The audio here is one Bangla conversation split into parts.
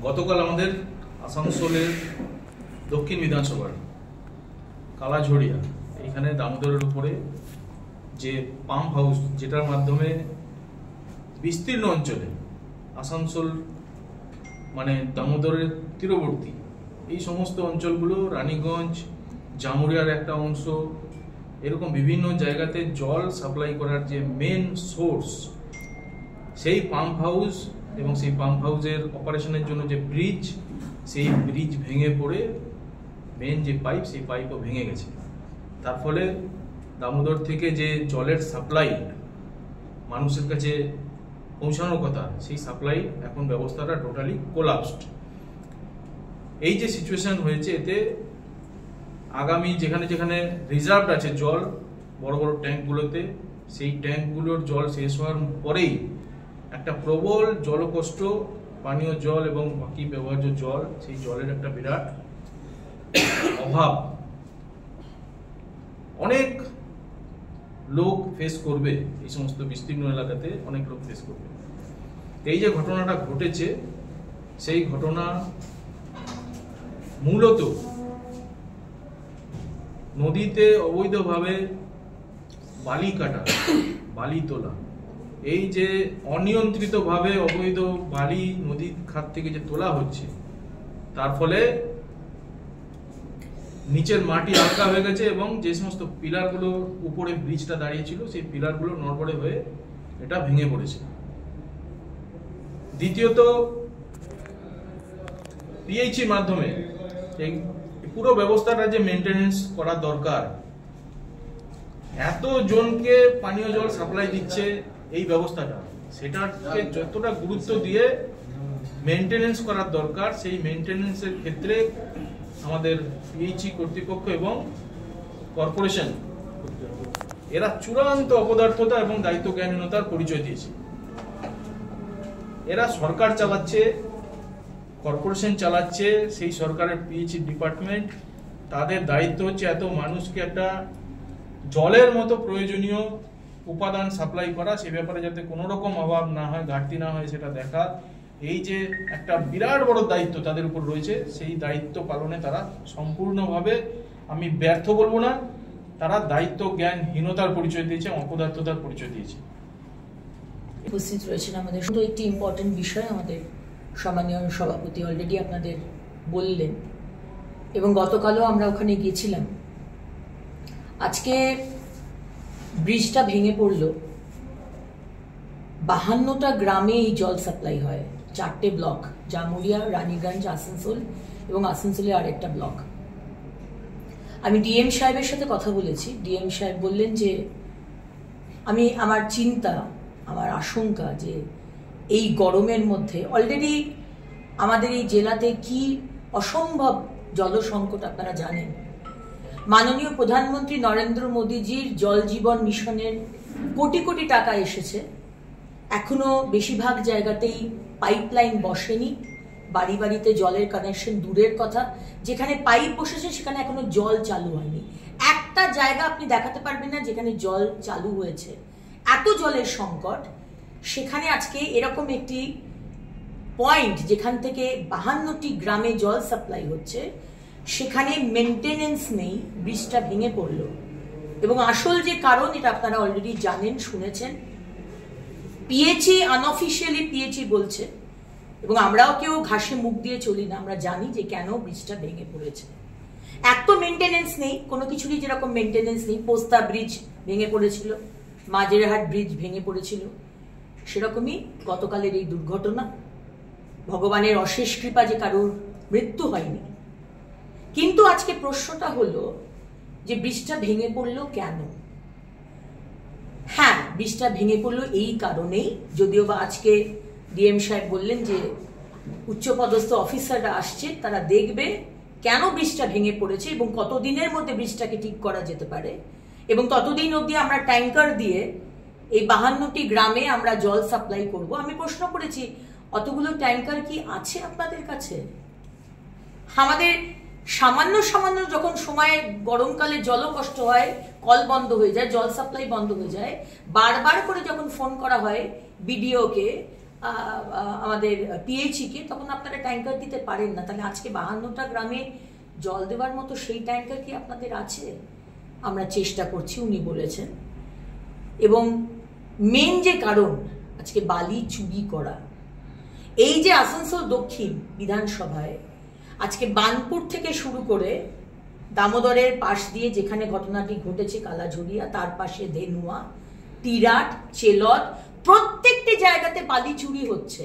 গতকাল আমাদের আসানসোলের দক্ষিণ বিধানসভার কালাঝড়িয়া এইখানে দামোদরের উপরে যে পাম্প হাউস, যেটার মাধ্যমে বিস্তীর্ণ অঞ্চলে আসানসোল মানে দামোদরের তীরবর্তী এই সমস্ত অঞ্চলগুলো, রানীগঞ্জ, জামুরিয়ার একটা অংশ, এরকম বিভিন্ন জায়গাতে জল সাপ্লাই করার যে মেন সোর্স, সেই পাম্প হাউস এবং সেই পাম্প হাউসের অপারেশনের জন্য যে ব্রিজ, সেই ব্রিজ ভেঙে পড়ে মেন যে পাইপ, সেই পাইপও ভেঙে গেছে। তার ফলে দামোদর থেকে যে জলের সাপ্লাই মানুষের কাছে পৌঁছানোর কথা, সেই সাপ্লাই এখন ব্যবস্থাটা টোটালি কোলাপসড। এই যে সিচুয়েশন হয়েছে, এতে আগামী যেখানে যেখানে রিজার্ভ আছে জল বড় বড় ট্যাঙ্কগুলোতে, সেই ট্যাঙ্কগুলোর জল শেষ হওয়ার পরেই একটা প্রবল জলকষ্ট, পানীয় জল এবং বাকি ব্যবহার্য জল, সেই জলের একটা বিরাট অভাব অনেক লোক ফেস করবে। এই সমস্ত বিস্তীর্ণ এলাকাতে অনেক লোক ফেস করবে। এই যে ঘটনাটা ঘটেছে, সেই ঘটনা মূলত নদীতে অবৈধভাবে বালি কাটা, বালি তোলা, এই যে অনিয়ন্ত্রিতভাবে অবৈধ বালি নদীর খাত থেকে যে তোলা হচ্ছে, তার ফলে নিচের মাটি আলগা হয়ে গেছে এবং যে সমস্ত পিলারগুলো উপরে ব্রিজটা দাঁড়িয়েছিল, সেই পিলারগুলো নড়বড়ে হয়ে এটা ভেঙে পড়েছে। দ্বিতীয়ত, পিএইচির মাধ্যমে এই পুরো ব্যবস্থাটা যে মেনটেনেন্স করা দরকার, এত জনকে পানীয় জল সাপ্লাই দিচ্ছে এই ব্যবস্থাটা, সেটাকে যতটা গুরুত্ব দিয়ে মেনটেনেন্স করার দরকার, সেই মেনটেনেন্সের ক্ষেত্রে আমাদের পিএইচই কর্তৃপক্ষ এবং কর্পোরেশন এরা চূড়ান্ত অপদার্থতা এবং দায়িত্ব জ্ঞানহীনতার পরিচয় দিয়েছে। এরা সরকার চালাচ্ছে, কর্পোরেশন চালাচ্ছে, সেই সরকারের পিএইচই ডিপার্টমেন্ট, তাদের দায়িত্ব হচ্ছে এত মানুষকে একটা জলের মতো প্রয়োজনীয় উপাদান সাপ্লাই করা, সে ব্যাপারে যাতে কোনো রকম অভাব না হয়, ঘাটতি না হয় সেটা দেখা। এই যে একটা বিরাট বড় দায়িত্ব তাদের উপর রয়েছে, সেই দায়িত্ব পালনে তারা সম্পূর্ণভাবে, আমি ব্যর্থ বলবো না, তারা দায়িত্ব জ্ঞানহীনতার পরিচয় দিয়েছে, অপদার্থতার পরিচয় দিয়েছে। উপস্থিত রয়েছেন আমাদের শুধু একটি ইম্পর্টেন্ট বিষয়, আমাদের সম্মানীয় সভাপতি অলরেডি আপনাদের বললেন এবং গতকালও আমরা ওখানে গিয়েছিলাম। আজকে ব্রিজটা ভেঙে পড়লো, 52টা গ্রামে এই জল সাপ্লাই হয়, 4টে ব্লক, জামুরিয়া, রানীগঞ্জ, আসানসোল এবং আসানসোলের আরেকটা ব্লক। আমি ডিএম সাহেবের সাথে কথা বলেছি। ডিএম সাহেব বললেন যে আমার চিন্তা, আমার আশঙ্কা যে এই গরমের মধ্যে অলরেডি আমাদের এই জেলাতে কি অসম্ভব জল সংকট আপনারা জানেন। মাননীয় প্রধানমন্ত্রী নরেন্দ্র মোদীজির জল জীবন মিশনের কোটি কোটি টাকা এসেছে, এখনো বেশিরভাগ জায়গাতেই পাইপলাইন বসেনি, বাড়ি বাড়িতে জলের কানেকশন দূরের কথা, যেখানে পাইপ বসেছে সেখানে এখনো জল চালু হয়নি। একটা জায়গা আপনি দেখাতে পারবেন না যেখানে জল চালু হয়েছে। এত জলের সংকট, সেখানে আজকে এরকম একটি পয়েন্ট যেখান থেকে 52টি গ্রামে জল সাপ্লাই হচ্ছে, সেখানে মেনটেনেন্স নেই, ব্রিজটা ভেঙে পড়লো। এবং আসল যে কারণ, এটা আপনারা অলরেডি জানেন, শুনেছেন, পিএইচই আনঅফিশিয়ালি পিএইচই বলছে এবং আমরাও কেউ ঘাসে মুখ দিয়ে চলি না, আমরা জানি যে কেন ব্রিজটা ভেঙে পড়েছে। এত মেনটেনেন্স নেই, কোনো কিছুরই যেরকম মেনটেনেন্স নেই, পোস্তা ব্রিজ ভেঙে পড়েছিল, মাঝেরহাট ব্রিজ ভেঙে পড়েছিল, সেরকমই গতকালের এই দুর্ঘটনা। ভগবানের অশেষ কৃপা যে কারোর মৃত্যু হয়নি, কিন্তু আজকে প্রশ্নটা হলো যে ব্রিজটা ভেঙে পড়লো কেন? হ্যাঁ, ব্রিজটা ভেঙে পড়লো এই কারণেই, যদিও বা আজকে ডিএম সাহেব বললেন যে উচ্চপদস্থ অফিসাররা আসছে, তারা দেখবে কেন ব্রিজটা ভেঙে পড়েছে এবং কতদিনের মধ্যে ব্রিজটাকে ঠিক করা যেতে পারে, এবং ততদিন অবধি আমরা ট্যাঙ্কার দিয়ে এই 52টি গ্রামে আমরা জল সাপ্লাই করব। আমি প্রশ্ন করেছি, অতগুলো ট্যাঙ্কার কি আছে আপনাদের কাছে? আমাদের সামান্য সামান্য যখন সময় গরমকালে জল কষ্ট হয়, কল বন্ধ হয়ে যায়, জল সাপ্লাই বন্ধ হয়ে যায়, বারবার করে যখন ফোন করা হয় বিডিওকে, আমাদের পিএইচই কে, তখন আপনারা ট্যাঙ্কার দিতে পারেন না। তাহলে আজকে 52টা গ্রামে জল দেওয়ার মতো সেই ট্যাঙ্কার কি আপনাদের আছে? আমরা চেষ্টা করছি, উনি বলেছেন। এবং মেন যে কারণ আজকে বালি চুরি করা, এই যে আসানসোল দক্ষিণ বিধানসভায় আজকে বানপুর থেকে শুরু করে দামোদরের পাশ দিয়ে যেখানে ঘটনাটি ঘটেছে কালাঝুরিয়া, তার পাশে ধেনুয়া, তিরাট, চেলদ, প্রত্যেকটি জায়গাতে বালি চুরি হচ্ছে।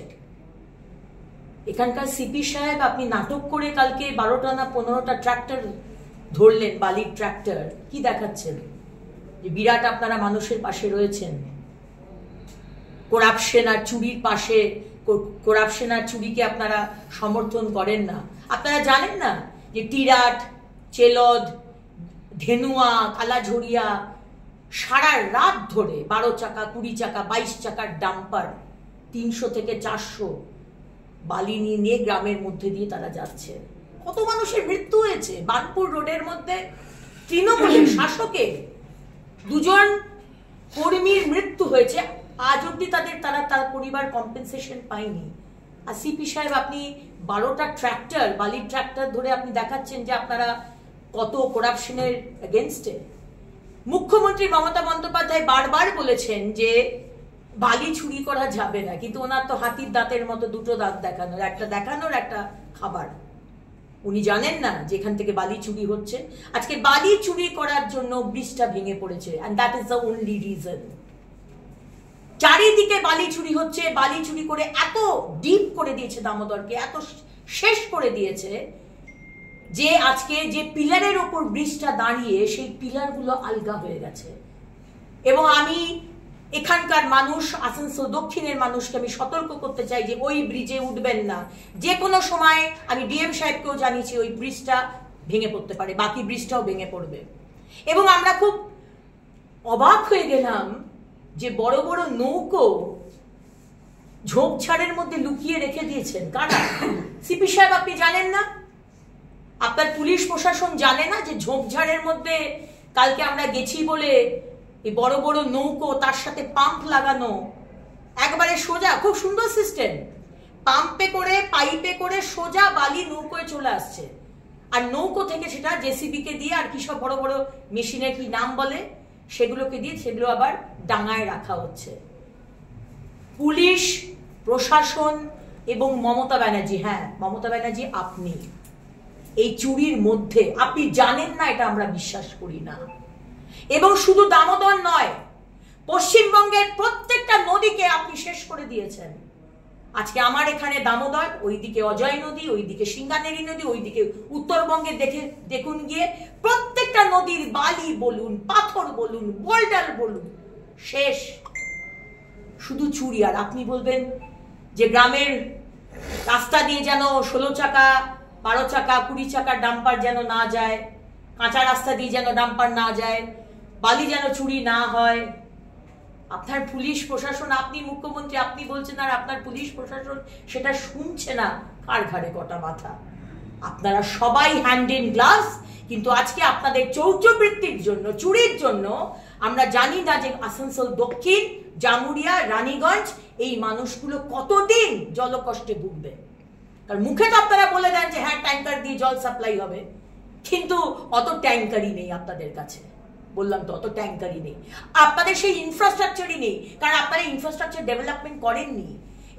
এখানকার সিপি সাহেব আপনি নাটক করে কালকে 12টা না 15টা ট্রাক্টর ধরলেন, বালির ট্রাক্টর। কি দেখাচ্ছেন? যে বিরাট আপনারা মানুষের পাশে রয়েছেন, করাপশন আর চুরির পাশে, করাপশন আর চুরিকে আপনারা সমর্থন করেন না। আপনারা জানেন না যে তিরাট, চেলদ, ধেনুয়া, কালাঝুরিয়া সারা রাত ধরে 12 চাকা, 20 চাকা, 22 চাকার ডাম্পার 300 থেকে 400 বালি নিয়ে গ্রামের মধ্যে দিয়ে তারা যাচ্ছে। কত মানুষের মৃত্যু হয়েছে বানপুর রোডের মধ্যে। তৃণমূলের শাসকের 2জন কর্মীর মৃত্যু হয়েছে, আজ অব্দি তার পরিবার কম্পেনসেশন পায়নি। আর সিপি সাহেব আপনি 12টা ট্রাক্টর, বালির ট্রাক্টর ধরে আপনি দেখাচ্ছেন যে আপনারা কত করাপশনের এগেনস্টে। মুখ্যমন্ত্রী মমতা বন্দ্যোপাধ্যায় বারবার বলেছেন যে বালি চুরি করা যাবে না, কিন্তু ওনার তো হাতির দাঁতের মতো দুটো দাঁত দেখানোর, একটা দেখানোর, একটা খাবার। উনি জানেন না যে এখান থেকে বালি চুরি হচ্ছে। আজকে বালি চুরি করার জন্য ব্রিজটা ভেঙে পড়েছে, and that is the only reason। চারিদিকে বালি চুরি হচ্ছে, বালি চুরি করে এত ডিপ করে দিয়েছে দামোদরকে, এত শেষ করে দিয়েছে যে আজকে যে পিলারের ওপর ব্রিজটা দাঁড়িয়ে সেই পিলারগুলো আলগা হয়ে গেছে। এবং আমি এখানকার মানুষ, আসানসোল দক্ষিণের মানুষকে আমি সতর্ক করতে চাই যে ওই ব্রিজে উঠবেন না। যে কোনো সময় আমি ডিএম সাহেবকেও জানিয়েছি ওই ব্রিজটা ভেঙে পড়তে পারে, বাকি ব্রিজটাও ভেঙে পড়বে। এবং আমরা খুব অবাক হয়ে গেলাম যে বড় বড় নৌকো ঝোপঝাড়ের মধ্যে লুকিয়ে রেখে দিয়েছেন। কারা? সিপি সাহেব আপনি জানেন না? আপনার পুলিশ প্রশাসন জানে না যে ঝোপঝাড়ের মধ্যে কালকে আমরা গেছি বলে এই বড় বড় নৌকো, তার সাথে পাম্প লাগানো, একবারে সোজা, খুব সুন্দর সিস্টেম, পাম্পে করে পাইপে করে সোজা বালি নৌকোয় চলে আসছে। আর নৌকো থেকে সেটা জেসিবি কে দিয়ে আর কি সব বড় বড় মেশিনের কি নাম বলে সেগুলোকে দিয়ে সেগুলো আবার ডাঙায় রাখা হচ্ছে। পুলিশ প্রশাসন এবং মমতা ব্যানার্জি, হ্যাঁ মমতা ব্যানার্জি আপনি এই চুরির মধ্যে, আপনি জানেন না এটা আমরা বিশ্বাস করি না। এবং শুধু দামোদর নয়, পশ্চিমবঙ্গের প্রত্যেকটা নদীকে আপনি শেষ করে দিয়েছেন। আজকে আমার এখানে দামোদর, ওইদিকে অজয় নদী, ওইদিকে সিঙ্গানেরি নদী, ওইদিকে উত্তরবঙ্গে দেখুন গিয়ে প্রত্যেকটা নদীর বালি বলুন, পাথর বলুন, বোল্ডার বলুন, শেষ। শুধু চুরি। আর আপনি বলবেন যে গ্রামের রাস্তা দিয়ে যেন 16 চাকা, 12 চাকা, 20 চাকার ডাম্পার যেন না যায়, কাঁচা রাস্তা দিয়ে যেন ডাম্পার না যায়, বালি যেন চুরি না হয়। আপনার পুলিশ প্রশাসন, আপনি মুখ্যমন্ত্রী, আপনি বলছেন, আর আপনার পুলিশ প্রশাসন সেটা শুনছে না। কার ঘাড়ে কটা মাথা? আপনারা সবাই হ্যান্ড ইন গ্লাভস। কিন্তু আজকে আপনাদের চৌর্যবৃত্তির জন্য, চুরির জন্য আমরা জানি না যে আসানসোল দক্ষিণ, জামুরিয়া, রানীগঞ্জ এই মানুষগুলো কতদিন জলকষ্টে ভুগবে। কারণ মুখে তো আপনারা বলে দেন যে হ্যাঁ ট্যাঙ্কার দিয়ে জল সাপ্লাই হবে, কিন্তু অত ট্যাঙ্কারই নেই আপনাদের কাছে। বললাম তো অত ট্যাঙ্কারই নেই, আপনাদের সেই ইনফ্রাস্ট্রাকচারই নেই। কারণ আপনারা ইনফ্রাস্ট্রাকচার ডেভেলপমেন্ট করেননি।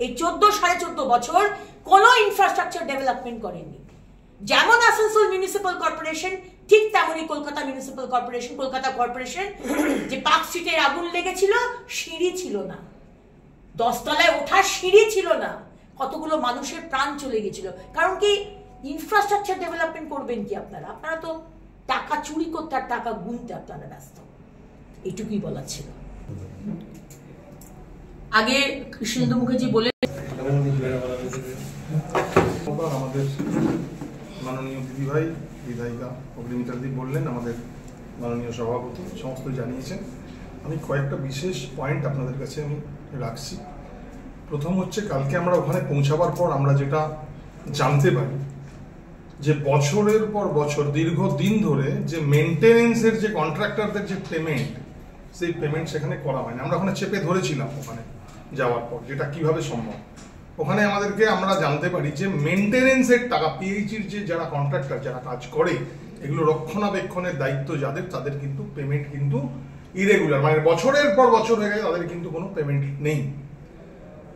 এই 14-14.5 বছর কোনো ইনফ্রাস্ট্রাকচার ডেভেলপমেন্ট করেননি। যেমন আসানসোল মিউনিসিপাল কর্পোরেশন, ঠিক তেমনই Kolkata municipal corporation, Kolkata corporation যে পার্ক স্ট্রিটের আগুন লেগেছিল, সিঁড়ি ছিল না, 10 তলায় ওঠার সিঁড়ি ছিল না, কতগুলো মানুষের প্রাণ চলে গেছিল। কারণ কি ইনফ্রাস্ট্রাকচার ডেভেলপমেন্ট করবেন কি আপনারা? আপনারা তো টাকা চুরি করতে আর টাকা গুনতে আপনারা ব্যস্ত। এইটুকুই বলার ছিল। আগে কৃষ্ণেন্দু মুখার্জি বলে আমাদের মাননীয় দিদিভাই বিধায়িকা অগ্নিমিত্রাদি বললেন, আমাদের মাননীয় সভাপতি সমস্ত জানিয়েছেন। আমি কয়েকটা বিশেষ পয়েন্ট আপনাদের কাছে আমি রাখছি। প্রথম হচ্ছে, কালকে আমরা ওখানে পৌঁছাবার পর আমরা যেটা জানতে পারি যে বছরের পর বছর দীর্ঘদিন ধরে যে মেনটেনেন্সের যে কন্ট্রাক্টরদের যে পেমেন্ট, সেই পেমেন্ট সেখানে করা হয়নি। আমরা ওখানে চেপে ধরেছিলাম ওখানে যাওয়ার পর, যেটা কিভাবে সম্ভব। ওখানে আমাদেরকে আমরা জানতে পারি যে মেনটেনেন্সের টাকা, পিএইচির যে যারা কন্ট্রাক্টর যারা কাজ করে এগুলো রক্ষণাবেক্ষণের দায়িত্ব যাদের, তাদের কিন্তু পেমেন্ট কিন্তু ইরেগুলার, মানে বছরের পর বছর হয়ে গেছে তাদের কিন্তু কোনো পেমেন্ট নেই।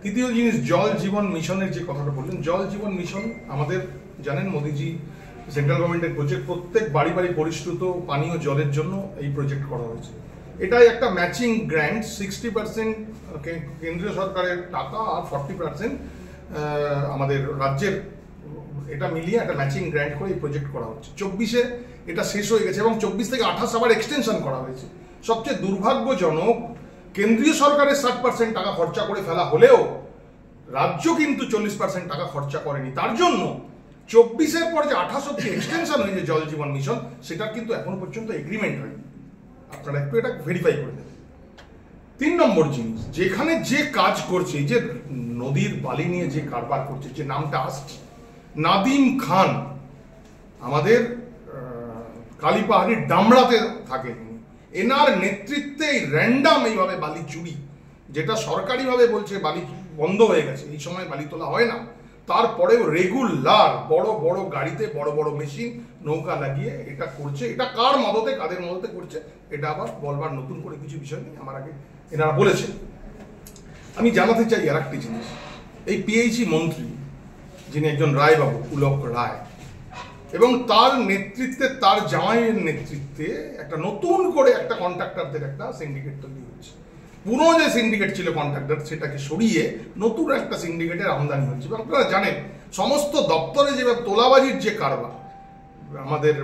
তৃতীয় জিনিস, জল জীবন মিশনের যে কথাটা বললেন, জল জীবন মিশন আমাদের জানেন মোদিজি সেন্ট্রাল গভর্নমেন্টের প্রজেক্ট, প্রত্যেক বাড়ি বাড়ি পরিশ্রুত পানীয় জলের জন্য এই প্রজেক্ট করা হয়েছে। এটাই একটা ম্যাচিং গ্র্যান্ট, 60% কেন্দ্রীয় সরকারের টাকা আর 40% আমাদের রাজ্যের, এটা মিলিয়ে একটা ম্যাচিং গ্র্যান্ট করে এই প্রজেক্ট করা হচ্ছে। 24-এ এটা শেষ হয়ে গেছে এবং 24 থেকে 28 আবার এক্সটেনশন করা হয়েছে। সবচেয়ে দুর্ভাগ্যজনক, কেন্দ্রীয় সরকারের 60% টাকা খরচা করে ফেলা হলেও রাজ্য কিন্তু 40% টাকা খরচা করেনি। তার জন্য 24-এর পর যে 28 অব্দি এক্সটেনশন হয়েছে জল জীবন মিশন, সেটার কিন্তু এখনো পর্যন্ত এগ্রিমেন্ট হয়নি। আপনারা একটু এটা ভেরিফাই করে দেবেন। 3 নম্বর জিনিস, যেখানে যে কাজ করছে, যে নদীর বালি নিয়ে যে কারবার করছে, যে নামটা আসছে নাদিম খান, আমাদের কালীপাহাড়ির ডামরাতে থাকেন, এনার নেতৃত্বে র্যান্ডাম এইভাবে বালি চুরি, যেটা সরকারিভাবে বলছে বালি বন্ধ হয়ে গেছে, এই সময় বালি তোলা হয় না, তারপরেও রেগুলার বড় বড় গাড়িতে বড় বড় মেশিন নৌকা লাগিয়ে এটা করছে। এটা কার মদতে, কাদের মদতে করছে, এটা আবার বলবার নতুন করে কিছু বিষয় নেই, আমার আগে এনারা বলেছেন। আমি জানাতে চাই আর একটি জিনিস, এই পিএইচি মন্ত্রী যিনি একজন রায়বাবু, পুলক রায়, এবং তার নেতৃত্বে, তার জামাইয়ের নেতৃত্বে একটা নতুন করে একটা কন্ট্রাক্টরদের একটা সিন্ডিকেট তৈরি হচ্ছে। পুরো যে সিন্ডিকেট ছিল কন্ট্রাক্টর, সেটাকে সরিয়ে নতুন একটা সিন্ডিকেটের আমদানি হচ্ছে। এবং আপনারা জানেন সমস্ত দপ্তরে যেভাবে তোলাবাজির যে কারবার, আমাদের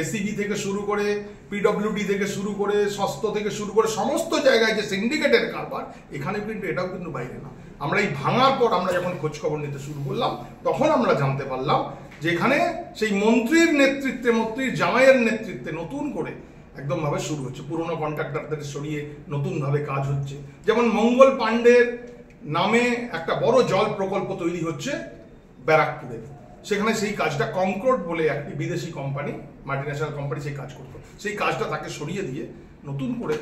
এসিবি থেকে শুরু করে, পিডব্লিউডি থেকে শুরু করে, স্বাস্থ্য থেকে শুরু করে সমস্ত জায়গায় যে সিন্ডিকেটের কারবার, এখানে কিন্তু এটাও কিন্তু বাইরে না। আমরা এই ভাঙার পর আমরা যখন খোঁজখবর নিতে শুরু করলাম, তখন আমরা জানতে পারলাম যেখানে সেই মন্ত্রীর নেতৃত্বে, মন্ত্রীর জামাইয়ের নেতৃত্বে নতুন করে একদম ভাবে শুরু হচ্ছে, পুরনো কন্ট্রাক্টরদের সরিয়ে নতুন ভাবে কাজ হচ্ছে। যেমন মঙ্গল পাণ্ডের নামে একটা বড় জল প্রকল্প তৈরি হচ্ছে ব্যারাকপুরে, সেখানে সেই কাজটা কনকর্ড বলে একটি বিদেশি কোম্পানি, মাল্টিন্যাশনাল কোম্পানি সেই কাজ করতো, সেই কাজটা তাকে সরিয়ে দিয়ে নতুন করে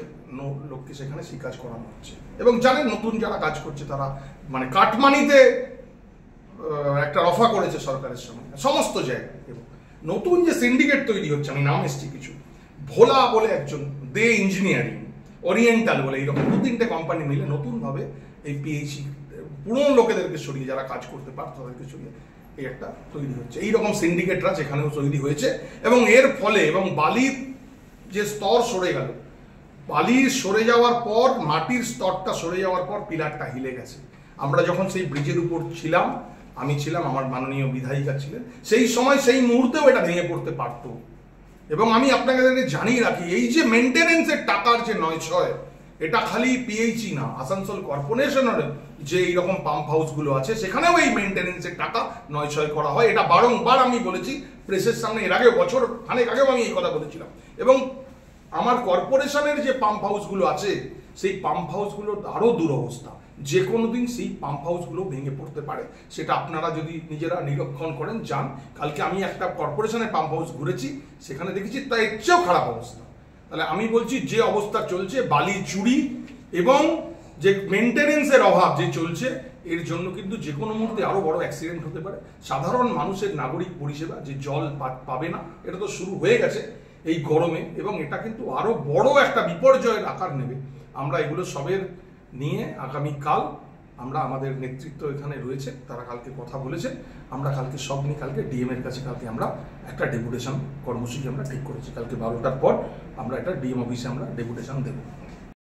লোককে সেখানে সেই কাজ করানো হচ্ছে। এবং জানেন নতুন যারা কাজ করছে তারা মানে কাটমানিতে একটা রফা করেছে সরকারের সঙ্গে সমস্ত জায়গায়। এবং নতুন যে সিন্ডিকেট তৈরি হচ্ছে, আমি নাম এসছি কিছু, ভোলা বলে একজন, দে ইঞ্জিনিয়ারিং, ওরিয়েন্টাল বলে, এইরকম 2-3টে কোম্পানি মিলে নতুনভাবে এই পিএইচি পুরনো লোকেদেরকে সরিয়ে, যারা কাজ করতে পারত তাদেরকে সরিয়ে এই একটা তৈরি হচ্ছে। এইরকম সিন্ডিকেটরা যেখানেও তৈরি হয়েছে। এবং এর ফলে, এবং বালির যে স্তর সরে গেল, বালির সরে যাওয়ার পর, মাটির স্তরটা সরে যাওয়ার পর পিলারটা হিলে গেছে। আমরা যখন সেই ব্রিজের উপর ছিলাম, আমি ছিলাম, আমার মাননীয় বিধায়িকা ছিলেন, সেই সময় সেই মুহূর্তেও এটা ভেঙে পড়তে পারত। এবং আমি আপনাদেরকে জানিয়ে রাখি, এই যে মেনটেনেন্সের টাকার যে 9-6, এটা খালি পিএইচি না, আসানসোল কর্পোরেশনের যে এইরকম পাম্প হাউসগুলো আছে সেখানেও এই মেনটেনেন্সের টাকা 9-6 করা হয়। এটা বারংবার আমি বলেছি প্রেসের সামনে, এর আগেও বছর খানেক আগেও আমি এই কথা বলেছিলাম। এবং আমার কর্পোরেশনের যে পাম্প হাউসগুলো আছে, সেই পাম্প হাউসগুলোর আরও দুরবস্থা, যে কোনো দিন সেই পাম্প হাউসগুলো ভেঙে পড়তে পারে। সেটা আপনারা যদি নিজেরা নিরীক্ষণ করেন, যান, কালকে আমি একটা কর্পোরেশনের পাম্প হাউস ঘুরেছি, সেখানে দেখেছি তার এর চেয়েও খারাপ অবস্থা। তাহলে আমি বলছি, যে অবস্থা চলছে, বালি চুরি এবং যে মেনটেনেন্সের অভাব যে চলছে, এর জন্য কিন্তু যে কোনো মুহূর্তে আরো বড় অ্যাক্সিডেন্ট হতে পারে। সাধারণ মানুষের নাগরিক পরিষেবা যে জল পাবে না, এটা তো শুরু হয়ে গেছে এই গরমে, এবং এটা কিন্তু আরো বড় একটা বিপর্যয়ের আকার নেবে। আমরা এগুলো সবের নিয়ে আগামীকাল আমরা, আমাদের নেতৃত্ব এখানে রয়েছে, তারা কালকে কথা বলেছে, আমরা কালকে সব নিয়ে কালকে ডিএম এর কাছে কালকে আমরা একটা ডেপুটেশন কর্মসূচি আমরা ঠিক করেছি। কালকে 12টার পর আমরা এটা ডিএম অফিসে আমরা ডেপুটেশন দেবো।